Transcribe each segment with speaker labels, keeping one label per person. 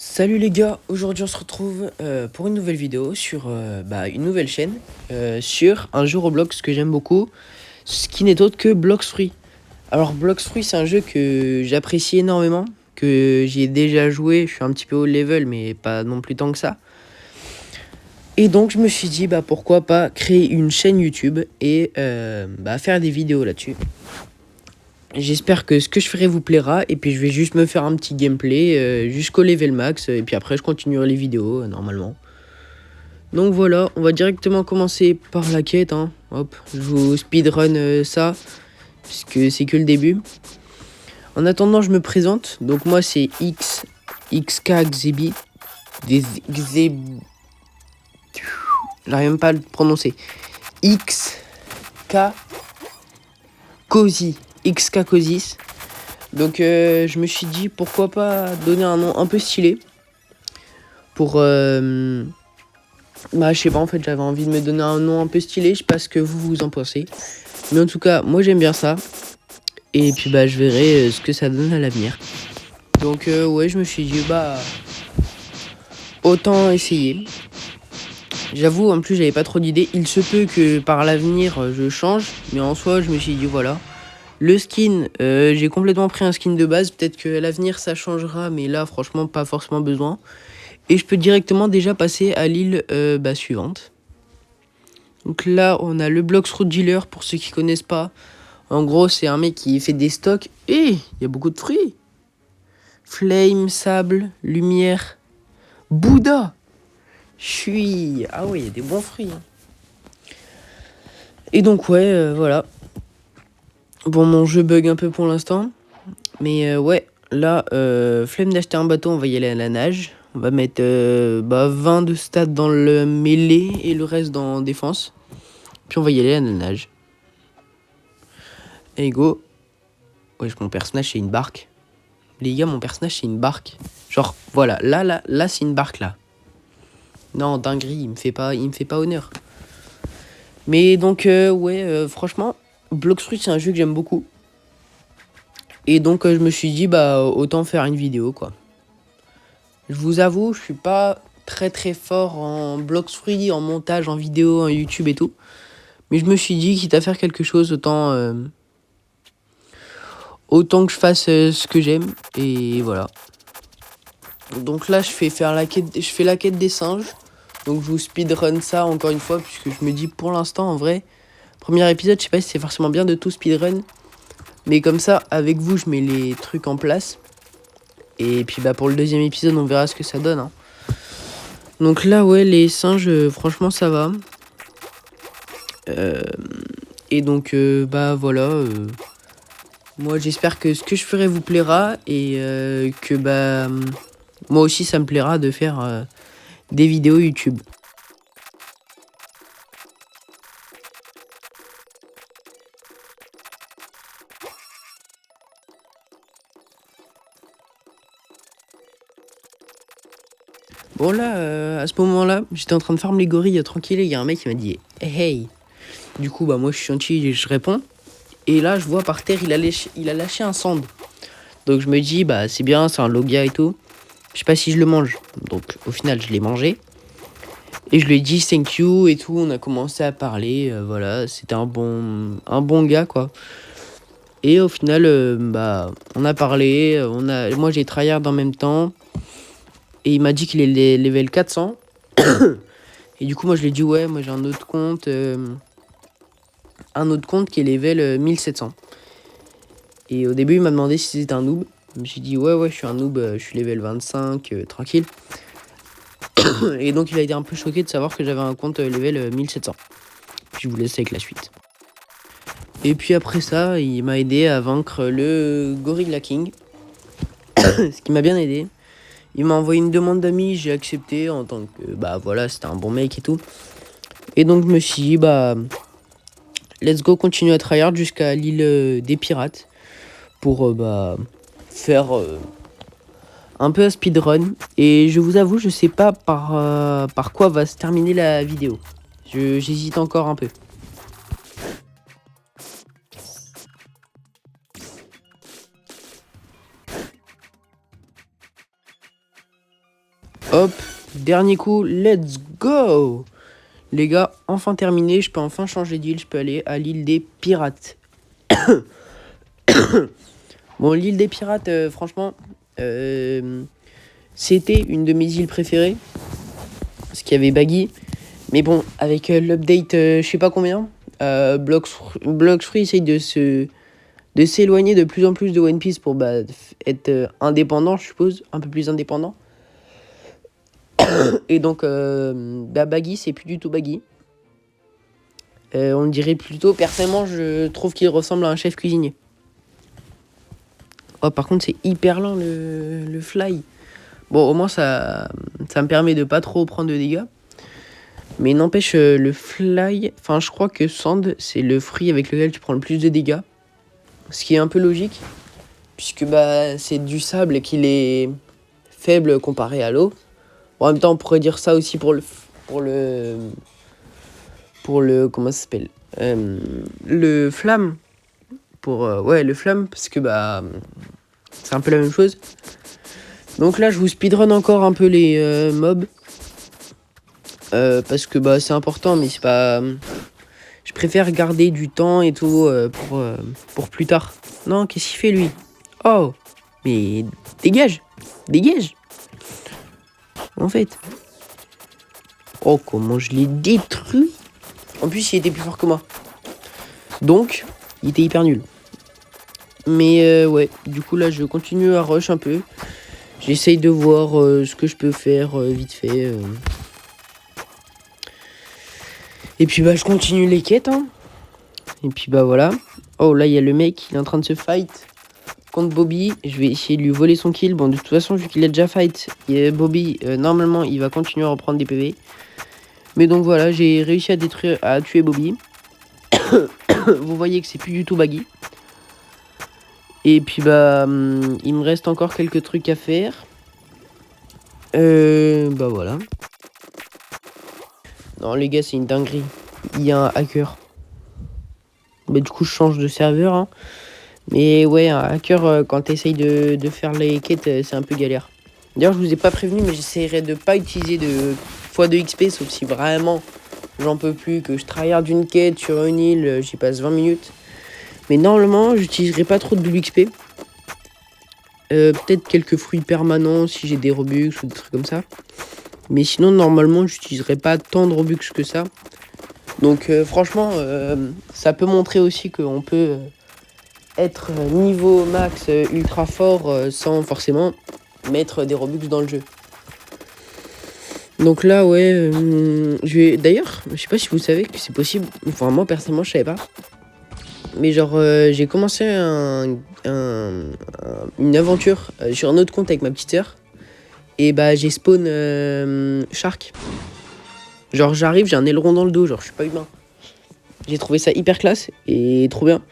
Speaker 1: Salut les gars, aujourd'hui on se retrouve pour une nouvelle vidéo sur une nouvelle chaîne sur un jeu Roblox que j'aime beaucoup, ce qui n'est autre que Blox Fruit. Alors Blox Fruit, c'est un jeu que j'apprécie énormément, que j'y ai déjà joué, je suis un petit peu haut level mais pas non plus tant que ça. Et donc je me suis dit pourquoi pas créer une chaîne YouTube et faire des vidéos là-dessus. J'espère que ce que je ferai vous plaira et puis je vais juste me faire un petit gameplay jusqu'au level max et puis après je continuerai les vidéos normalement. Donc voilà, on va directement commencer par la quête, hein. Hop, je vous speedrun ça puisque c'est que le début. En attendant, je me présente. Donc moi c'est XK Xebi. J'arrive même pas à le prononcer. XK Cozy. XK Cozys. Donc je me suis dit pourquoi pas donner un nom un peu stylé pour je sais pas, en fait j'avais envie de me donner un nom un peu stylé, je sais pas ce que vous en pensez, mais en tout cas moi j'aime bien ça et puis je verrai ce que ça donne à l'avenir. Donc ouais, je me suis dit autant essayer. J'avoue, en plus j'avais pas trop d'idées, il se peut que par l'avenir je change, mais en soi je me suis dit voilà. Le skin, j'ai complètement pris un skin de base. Peut-être que à l'avenir ça changera, mais là franchement pas forcément besoin. Et je peux directement déjà passer à l'île suivante. Donc là on a le Blox Fruit Dealer pour ceux qui connaissent pas. En gros c'est un mec qui fait des stocks. Et il y a beaucoup de fruits. Flame, sable, lumière, Bouddha. Ah oui, il y a des bons fruits, hein. Et donc ouais, voilà. Bon, mon jeu bug un peu pour l'instant. Mais ouais, là, flemme d'acheter un bateau, on va y aller à la nage. On va mettre 20 de stats dans le mêlée et le reste dans défense. Puis on va y aller à la nage. Et go. Wesh, mon personnage c'est une barque. Les gars, mon personnage c'est une barque. Genre, voilà, là c'est une barque là. Non, dinguerie, il me fait pas honneur. Mais donc, franchement, Blox Fruit c'est un jeu que j'aime beaucoup. Et donc, je me suis dit, autant faire une vidéo quoi. Je vous avoue, je suis pas très fort en Blox Fruit, en montage, en vidéo, en YouTube et tout. Mais je me suis dit, quitte à faire quelque chose, autant que je fasse ce que j'aime. Et voilà. Donc là, je fais la quête des singes. Donc je vous speedrun ça encore une fois, puisque je me dis pour l'instant, en vrai, premier épisode, je sais pas si c'est forcément bien de tout speedrun. Mais comme ça, avec vous, je mets les trucs en place. Et puis pour le deuxième épisode, on verra ce que ça donne, hein. Donc là, ouais, les singes, franchement, ça va. Et donc, voilà. Moi, j'espère que ce que je ferai vous plaira. Et que, moi aussi, ça me plaira de faire des vidéos YouTube. Bon, là, à ce moment-là, j'étais en train de farm les gorilles tranquille. Et il y a un mec qui m'a dit hey. Du coup, moi, je suis gentil et je réponds. Et là, je vois par terre, il a lâché un sand. Donc, je me dis, c'est bien, c'est un logia et tout. Je sais pas si je le mange. Donc, au final, je l'ai mangé. Et je lui ai dit thank you et tout. On a commencé à parler. Voilà, c'était un bon gars, quoi. Et au final, on a parlé. Moi, j'ai tryhard en même temps. Et il m'a dit qu'il est level 400. Et du coup, moi, je lui ai dit, ouais, moi, j'ai un autre compte. Un autre compte qui est level 1700. Et au début, il m'a demandé si c'était un noob. Je me suis dit, ouais, je suis un noob, je suis level 25, tranquille. Et donc, il a été un peu choqué de savoir que j'avais un compte level 1700. Puis je vous laisse avec la suite. Et puis après ça, il m'a aidé à vaincre le Gorilla King. Ce qui m'a bien aidé. Il m'a envoyé une demande d'amis, j'ai accepté en tant que, voilà, c'était un bon mec et tout. Et donc, je me suis dit, let's go, continue à tryhard jusqu'à l'île des pirates. Pour, faire un peu un speedrun. Et je vous avoue, je sais pas par quoi va se terminer la vidéo. J'hésite encore un peu. Hop, dernier coup, let's go. Les gars, enfin terminé, je peux enfin changer d'île, je peux aller à l'île des pirates. Bon, l'île des pirates, franchement, c'était une de mes îles préférées. Parce qu'il y avait Baggy. Mais bon, avec l'update, je sais pas combien, Blox Free essaye de s'éloigner de plus en plus de One Piece pour être indépendant, je suppose, un peu plus indépendant. Et donc, Baggy, c'est plus du tout Baggy. On dirait plutôt, personnellement, je trouve qu'il ressemble à un chef cuisinier. Oh, par contre, c'est hyper lent le fly. Bon, au moins, ça me permet de pas trop prendre de dégâts. Mais n'empêche, le fly, enfin, je crois que Sand, c'est le fruit avec lequel tu prends le plus de dégâts. Ce qui est un peu logique, puisque c'est du sable et qu'il est faible comparé à l'eau. Bon, en même temps, on pourrait dire ça aussi pour le comment ça s'appelle, le flamme. Ouais, le flamme, parce que c'est un peu la même chose. Donc là, je vous speedrun encore un peu les mobs. Parce que c'est important, mais c'est pas... Je préfère garder du temps et tout pour plus tard. Non, qu'est-ce qu'il fait lui? Oh, mais dégage. Dégage. En fait. Oh, comment je l'ai détruit. En plus, il était plus fort que moi. Donc, il était hyper nul. Mais ouais, du coup là, je continue à rush un peu. J'essaye de voir ce que je peux faire vite fait. Et puis je continue les quêtes. Hein. Et puis voilà. Oh là, il y a le mec, il est en train de se fight contre Bobby. Je vais essayer de lui voler son kill. Bon, de toute façon, vu qu'il a déjà fight, Bobby, normalement, il va continuer à reprendre des PV. Mais donc voilà, j'ai réussi à tuer Bobby. Vous voyez que c'est plus du tout Baggy. Et puis il me reste encore quelques trucs à faire. Voilà. Non les gars, c'est une dinguerie. Il y a un hacker. Du coup je change de serveur. Hein. Mais ouais, un hacker, quand t'essayes de faire les quêtes, c'est un peu galère. D'ailleurs je vous ai pas prévenu, mais j'essaierai de pas utiliser de x2 XP, sauf si vraiment j'en peux plus, que je tryhard d'une quête sur une île, j'y passe 20 minutes. Mais normalement, j'utiliserai pas trop de WXP. Peut-être quelques fruits permanents si j'ai des Robux ou des trucs comme ça. Mais sinon, normalement, j'utiliserai pas tant de Robux que ça. Donc, franchement, ça peut montrer aussi qu'on peut être niveau max ultra fort sans forcément mettre des Robux dans le jeu. Donc là, ouais, d'ailleurs, je sais pas si vous savez que c'est possible. Enfin, moi, personnellement, je savais pas. Mais genre, j'ai commencé une aventure sur un autre compte avec ma petite sœur. Et j'ai spawn Shark. Genre, j'arrive, j'ai un aileron dans le dos, genre, je suis pas humain. J'ai trouvé ça hyper classe et trop bien.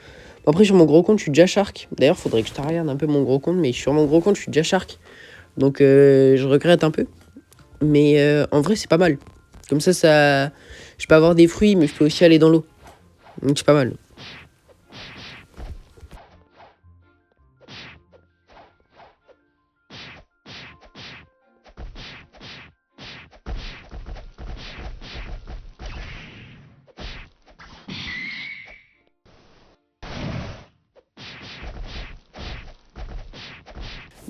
Speaker 1: Après, sur mon gros compte, je suis déjà Shark. D'ailleurs, faudrait que je regarde un peu mon gros compte, mais sur mon gros compte, je suis déjà Shark. Donc, je regrette un peu. Mais en vrai, c'est pas mal. Comme ça, je peux avoir des fruits, mais je peux aussi aller dans l'eau. Donc, c'est pas mal.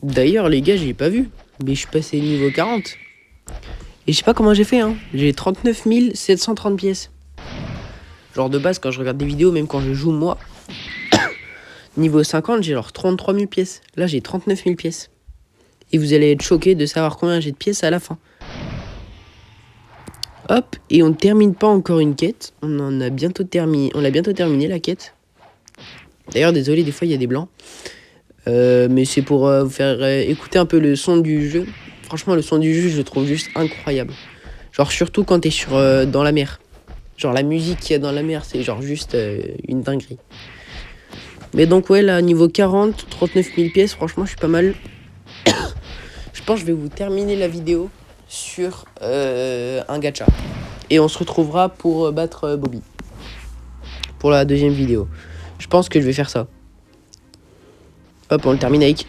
Speaker 1: D'ailleurs, les gars, j'ai pas vu. Mais je suis passé niveau 40. Et je sais pas comment j'ai fait, hein. J'ai 39 730 pièces. Genre de base, quand je regarde des vidéos, même quand je joue moi, niveau 50, j'ai genre 33 000 pièces. Là, j'ai 39 000 pièces. Et vous allez être choqués de savoir combien j'ai de pièces à la fin. Hop, et on ne termine pas encore une quête. On l'a bientôt terminé la quête. D'ailleurs, désolé, des fois, il y a des blancs. Mais c'est pour vous faire écouter un peu le son du jeu. Franchement, le son du jeu, je le trouve juste incroyable. Genre, surtout quand t'es dans la mer. Genre, la musique qu'il y a dans la mer, c'est genre juste une dinguerie. Mais donc, ouais, là, niveau 40, 39 000 pièces, franchement, je suis pas mal. Je pense que je vais vous terminer la vidéo sur un gacha. Et on se retrouvera pour battre Bobby. Pour la deuxième vidéo. Je pense que je vais faire ça. Hop, on le termine avec...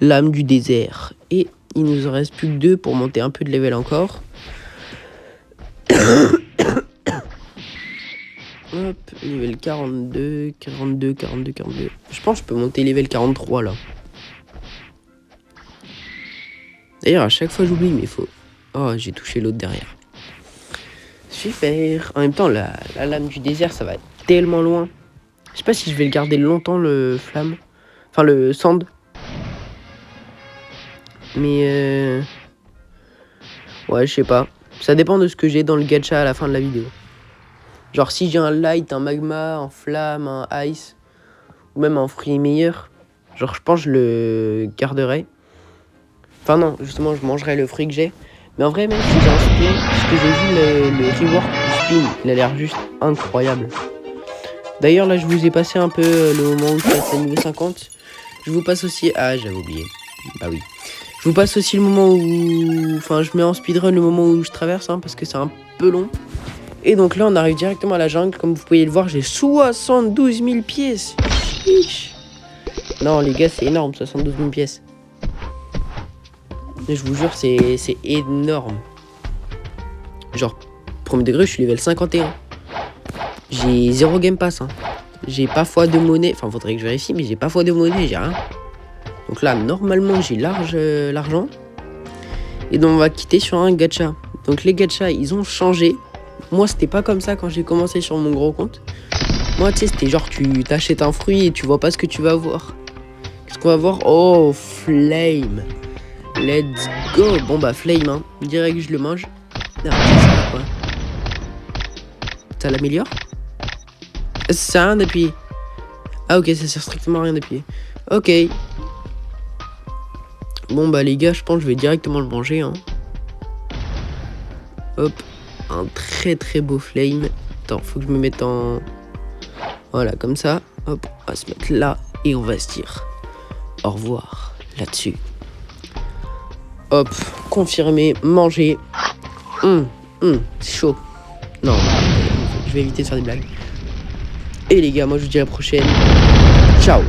Speaker 1: Lame du désert. Et il nous en reste plus que 2 pour monter un peu de level encore. Hop, level 42, 42, 42, 42. Je pense que je peux monter level 43 là. D'ailleurs, à chaque fois j'oublie, mais il faut... Oh, j'ai touché l'autre derrière. Super. En même temps, la lame du désert, ça va tellement loin. Je sais pas si je vais le garder longtemps, le flamme. Enfin, le sand. Mais... Ouais, je sais pas. Ça dépend de ce que j'ai dans le gacha à la fin de la vidéo. Genre, si j'ai un light, un magma, un flamme, un ice, ou même un fruit meilleur, genre, je pense que je le garderai. Enfin, non, justement, je mangerai le fruit que j'ai. Mais en vrai, même si j'ai un spin, parce que j'ai vu le rework du spin, il a l'air juste incroyable. D'ailleurs, là, je vous ai passé un peu le moment où je passe à niveau 50. Je vous passe aussi... Ah, j'avais oublié. Bah oui. Je vous passe aussi le moment où... Enfin, je mets en speedrun le moment où je traverse, hein, parce que c'est un peu long. Et donc là, on arrive directement à la jungle. Comme vous pouvez le voir, j'ai 72 000 pièces. Chiche. Non, les gars, c'est énorme, 72 000 pièces. Mais je vous jure, c'est énorme. Genre, premier degré, je suis level 51. J'ai 0 game pass. Hein. J'ai pas foi de monnaie. Enfin, faudrait que je vérifie, mais j'ai pas foi de monnaie, j'ai rien. Donc là, normalement, j'ai l'argent. Et donc, on va quitter sur un gacha. Donc, les gachas, ils ont changé. Moi, c'était pas comme ça quand j'ai commencé sur mon gros compte. Moi, tu sais, c'était genre, tu t'achètes un fruit et tu vois pas ce que tu vas voir. Qu'est-ce qu'on va voir? Oh, flame. Let's go. Bon, bah, flame, hein. Direct, je le mange. Non, ça quoi? Ça l'améliore? Ça sert à rien d'appuyer. Ah, ok, ça sert strictement à rien d'appuyer. Ok. Bon, bah, les gars, je pense que je vais directement le manger, hein. Hop. Un très très beau flame. Attends, faut que je me mette en... Voilà, comme ça. Hop, on va se mettre là. Et on va se dire au revoir là-dessus. Hop, confirmé, manger. C'est chaud. Non, je vais éviter de faire des blagues. Et les gars, moi je vous dis à la prochaine. Ciao.